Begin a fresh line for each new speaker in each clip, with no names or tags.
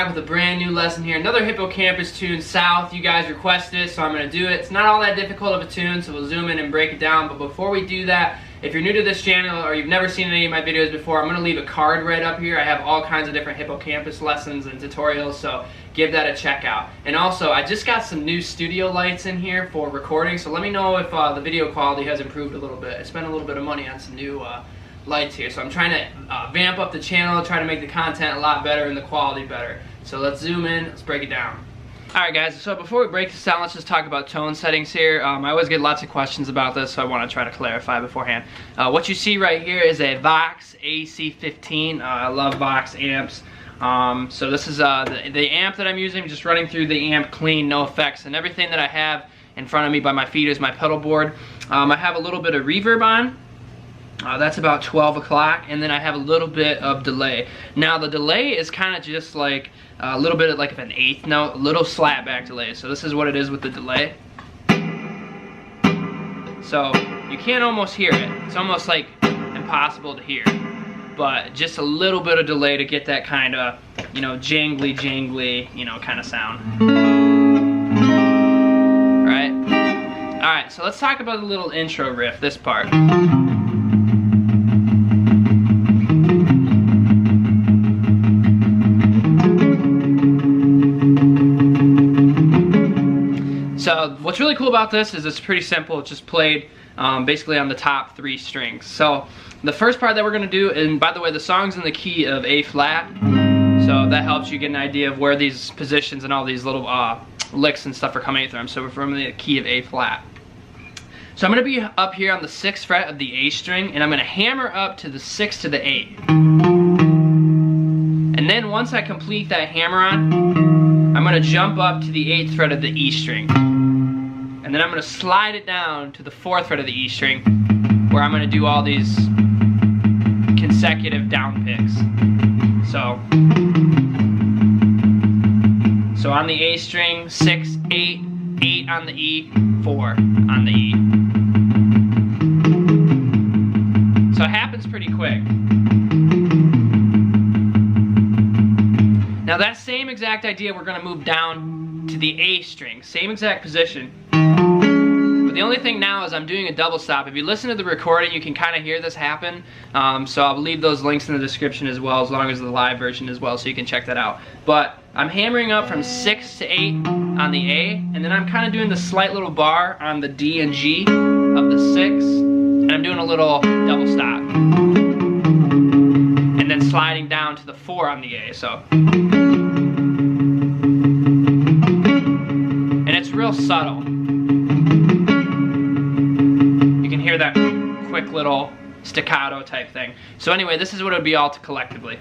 with a brand new lesson here. Another Hippo Campus tune, South. You guys requested it, so I'm going to do it. It's not all that difficult of a tune, so we'll zoom in and break it down. But before we do that, if you're new to this channel or you've never seen any of my videos before, I'm going to leave a card right up here. I have all kinds of different Hippo Campus lessons and tutorials, so give that a check out. And also, I just got some new studio lights in here for recording, so let me know if the video quality has improved a little bit. I spent a little bit of money on some new lights here, so I'm trying to vamp up the channel, try to make the content a lot better and the quality better. So let's zoom in, let's break it down. Alright guys, so before we break this down, let's just talk about tone settings here. I always get lots of questions about this, so I want to try to clarify beforehand. What you see right here is a Vox AC15. I love Vox amps. So this is the amp that I'm using, just running through the amp clean, no effects, and everything that I have in front of me by my feet is my pedal board. I have a little bit of reverb on. That's about 12 o'clock, and then I have a little bit of delay. Now the delay is kind of just like a little bit like an eighth note, a little slapback delay. So this is what it is with the delay. So you can't almost hear it. It's almost like impossible to hear. But just a little bit of delay to get that kind of, you know, jangly, you know, kind of sound. Alright, so let's talk about the little intro riff, this part. So what's really cool about this is it's pretty simple. It's just played basically on the top 3 strings. So the first part that we're going to do, and by the way, the song's in the key of A flat, so that helps you get an idea of where these positions and all these little licks and stuff are coming from. So we're from the key of A flat. So I'm going to be up here on the 6th fret of the A string, and I'm going to hammer up to the 6th to the 8th. And then once I complete that hammer on, I'm going to jump up to the 8th fret of the E string. And then I'm going to slide it down to the 4th fret of the E string, where I'm going to do all these consecutive down picks. So on the A string, 6, 8, 8 on the E, 4 on the E. So it happens pretty quick. Now that same exact idea, we're going to move down to the A string, same exact position. But the only thing now is I'm doing a double stop. If you listen to the recording, you can kind of hear this happen. So I'll leave those links in the description as well, as long as the live version as well, so you can check that out. But I'm hammering up from 6 to 8 on the A, and then I'm kind of doing the slight little bar on the D and G of the 6, and I'm doing a little double stop. And then sliding down to the 4 on the A, so. And it's real subtle. You can hear that quick little staccato type thing. So anyway, this is what it would be all collectively.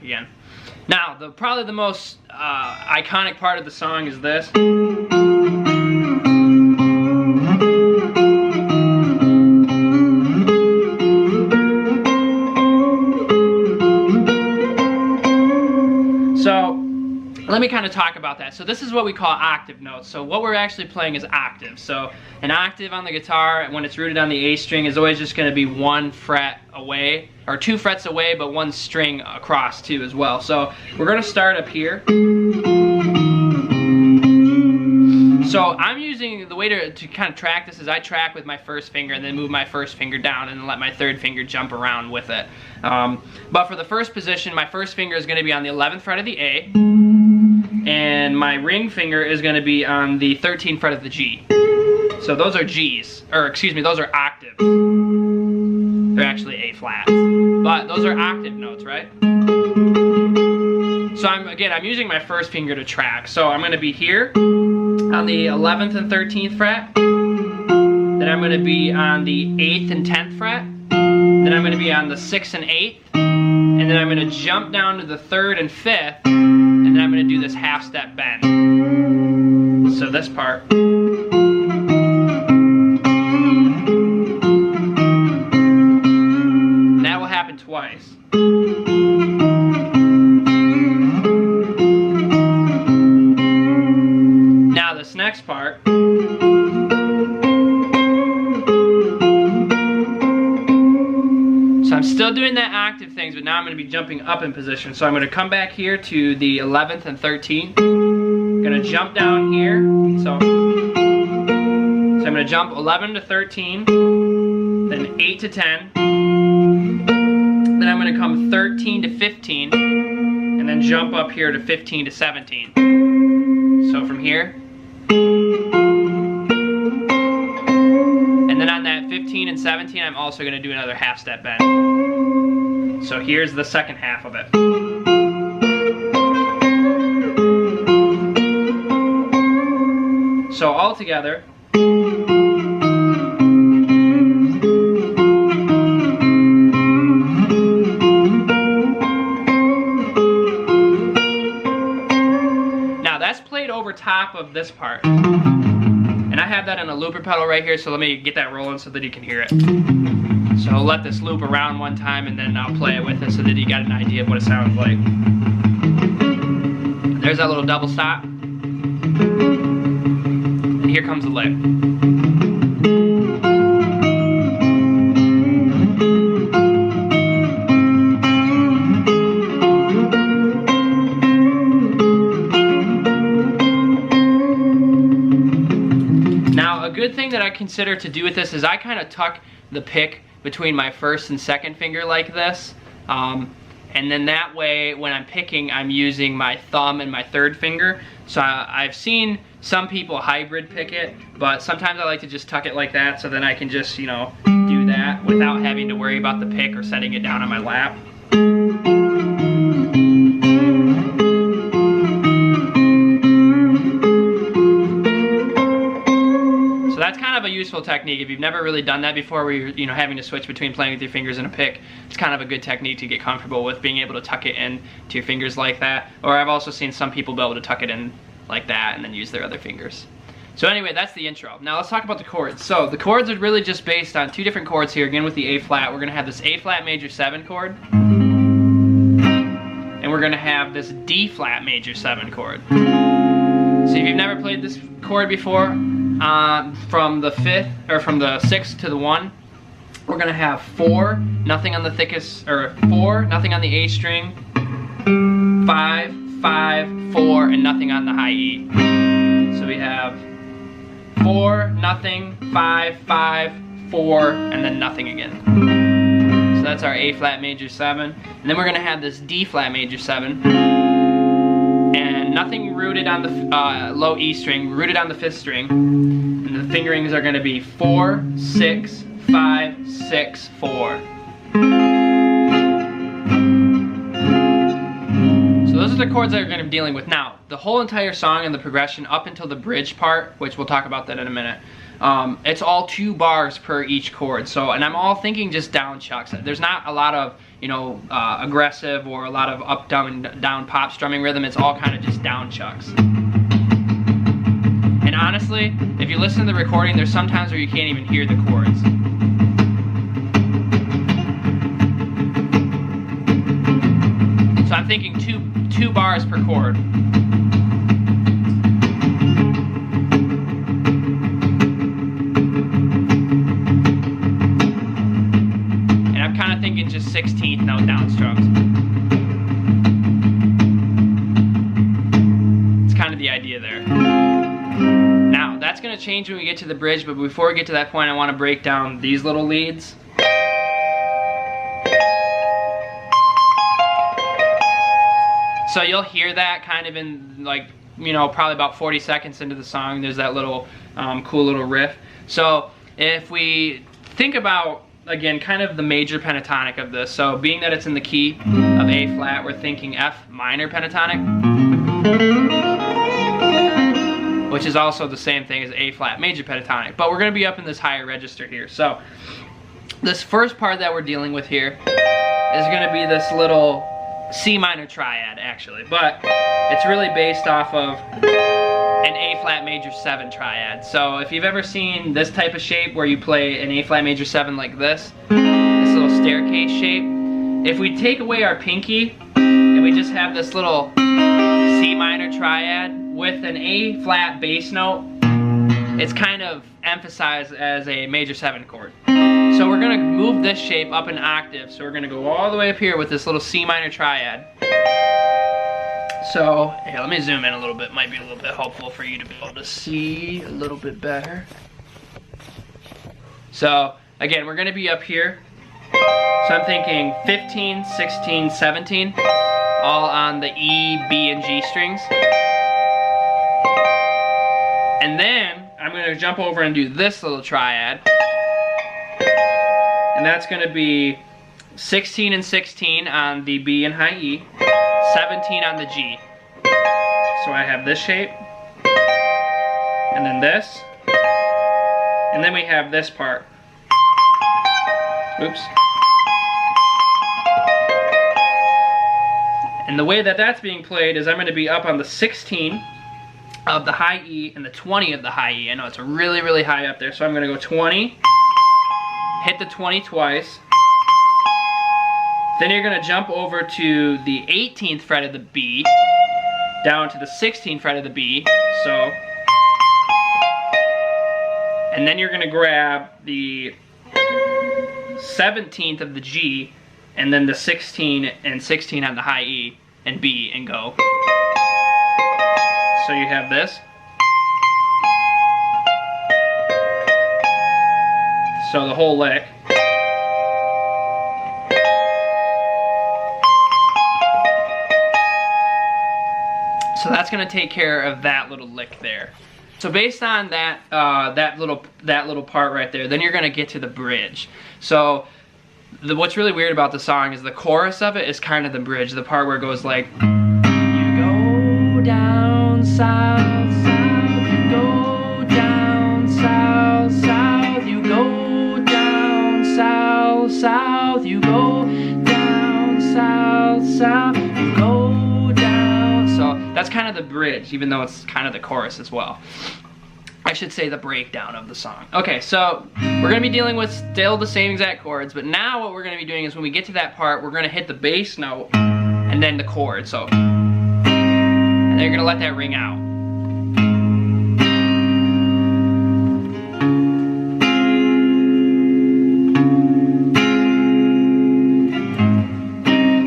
Again. Now, probably the most iconic part of the song is this. So, let me kind of talk about that. So this is what we call octave notes. So what we're actually playing is octaves. So an octave on the guitar, when it's rooted on the A string, is always just going to be 1 fret away, or 2 frets away, but 1 string across too as well. So we're going to start up here. So I'm using the way to kind of track this is I track with my first finger and then move my first finger down and then let my third finger jump around with it. But for the first position, my first finger is going to be on the 11th fret of the A, and my ring finger is going to be on the 13th fret of the G. So those are G's, or excuse me, those are octaves. They're actually A flats, but those are octave notes, right? So I'm using my first finger to track. So I'm going to be here on the 11th and 13th fret. Then I'm going to be on the 8th and 10th fret. Then I'm going to be on the 6th and 8th. And then I'm going to jump down to the 3rd and 5th. And then I'm going to do this half step bend. So this part. And that will happen twice. next part. So I'm still doing that octave things, but now I'm going to be jumping up in position. So I'm going to come back here to the 11th and 13th. I'm going to jump down here. So I'm going to jump 11 to 13, then 8 to 10. Then I'm going to come 13 to 15, and then jump up here to 15 to 17. So from here. And then on that 15 and 17, I'm also going to do another half step bend. So here's the second half of it. So all together. Now that's played over top of this part. And I have that in a looper pedal right here, so let me get that rolling so that you can hear it. So I'll let this loop around one time and then I'll play it with it so that you got an idea of what it sounds like. There's that little double stop. And here comes the lick. Now, a good thing that I consider to do with this is I kind of tuck the pick between my first and second finger like this. And then that way, when I'm picking, I'm using my thumb and my third finger. So I've seen some people hybrid pick it, but sometimes I like to just tuck it like that so then I can just, you know, do that without having to worry about the pick or setting it down on my lap. So that's kind of a useful technique. If you've never really done that before, where you're, you know, having to switch between playing with your fingers and a pick, it's kind of a good technique to get comfortable with being able to tuck it in to your fingers like that. Or I've also seen some people be able to tuck it in like that and then use their other fingers. So anyway, that's the intro. Now let's talk about the chords. So the chords are really just based on two different chords here. Again, with the A flat, we're gonna have this A flat major 7 chord, and we're gonna have this D flat major 7 chord. So if you've never played this chord before, from the 5th or from the 6th to the 1, we're gonna have 4, nothing on the thickest, or 4, nothing on the A string, 5, 5, 4, and nothing on the high E. So we have 4, nothing, 5, 5, 4, and then nothing again. So that's our A flat major 7. And then we're gonna have this D flat major 7. And nothing rooted on the low E string, rooted on the 5th string. And the fingerings are going to be 4, 6, 5, 6, 4. So those are the chords that we're going to be dealing with. Now, the whole entire song and the progression up until the bridge part, which we'll talk about that in a minute, it's all 2 bars per each chord. So, and I'm all thinking just down chucks. There's not a lot of, you know, aggressive or a lot of up, down pop strumming rhythm. It's all kind of just down chucks. And honestly, if you listen to the recording, there's some times where you can't even hear the chords. So I'm thinking two bars per chord. Thinking just 16th note down strums. It's kind of the idea there. Now, that's going to change when we get to the bridge, but before we get to that point, I want to break down these little leads. So you'll hear that kind of in, like, you know, probably about 40 seconds into the song. There's that little cool little riff. So if we think about, again, kind of the major pentatonic of this. So being that it's in the key of A flat, we're thinking F minor pentatonic, which is also the same thing as A flat major pentatonic. But we're going to be up in this higher register here. So this first part that we're dealing with here is going to be this little C minor triad, actually. But it's really based off of an A flat major 7 triad. So if you've ever seen this type of shape where you play an A flat major 7 like this little staircase shape, if we take away our pinky and we just have this little C minor triad with an A flat bass note it's kind of emphasized as a major 7 chord. So we're gonna move this shape up an octave. So we're gonna go all the way up here with this little C minor triad. So, here, let me zoom in a little bit. Might be a little bit helpful for you to be able to see a little bit better. So, again, we're gonna be up here. So I'm thinking 15, 16, 17, all on the E, B, and G strings. And then, I'm gonna jump over and do this little triad. And that's gonna be 16 and 16 on the B and high E, 17 on the G. So I have this shape, and then this, and then we have this part. Oops. And the way that that's being played is I'm going to be up on the 16 of the high E and the 20 of the high E. I know it's really, really high up there, so I'm going to go 20, hit the 20 twice. Then you're going to jump over to the 18th fret of the B, down to the 16th fret of the B, so. And then you're going to grab the 17th of the G, and then the 16 and 16 on the high E and B, and go. So you have this. So the whole lick. So that's going to take care of that little lick there. So based on that that little part right there, then you're going to get to the bridge. So what's really weird about the song is the chorus of it is kind of the bridge, the part where it goes like, you go down south, south, you go down south, south, you go down south, south, you go down south, south, you go down. So that's kind of the bridge, even though it's kind of the chorus as well. I should say the breakdown of the song. Okay, so we're gonna be dealing with still the same exact chords, but now what we're gonna be doing is when we get to that part, we're gonna hit the bass note and then the chord. So, and then you're gonna let that ring out.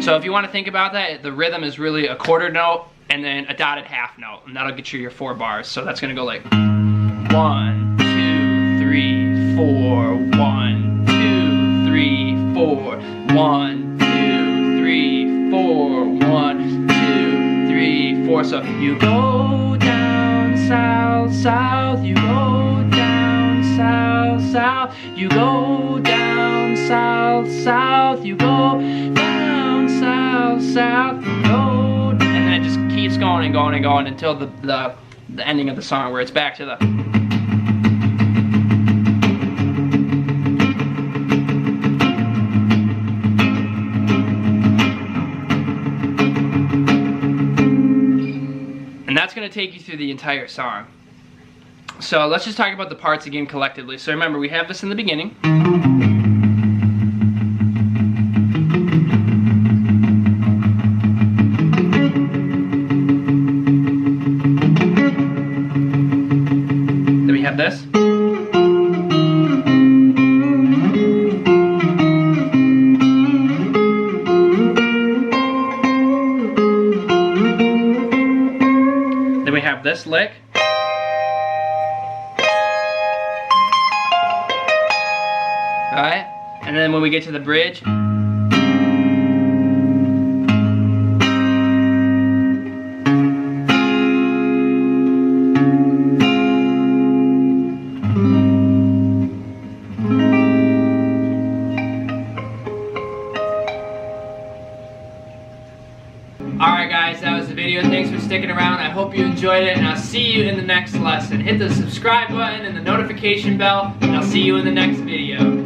So if you want to think about that, the rhythm is really a quarter note and then a dotted half note, and that'll get you your 4 bars. So that's gonna go like 1, 2, 3, 4, 1, 2, 3, 4, 1, 2, 3, 4, 1, 2, 3, 4. So you go down south, south, you go down south, south, you go down south, south, you go down south, south, you go, and then it just keeps going and going and going until the ending of the song where it's back to the. And that's going to take you through the entire song. So let's just talk about the parts again collectively. So remember, we have this in the beginning. Then we have this. Then we have this lick. Alright, and then when we get to the bridge, alright guys, that was the video. Thanks for sticking around. I hope you enjoyed it, and I'll see you in the next lesson. Hit the subscribe button and the notification bell, and I'll see you in the next video.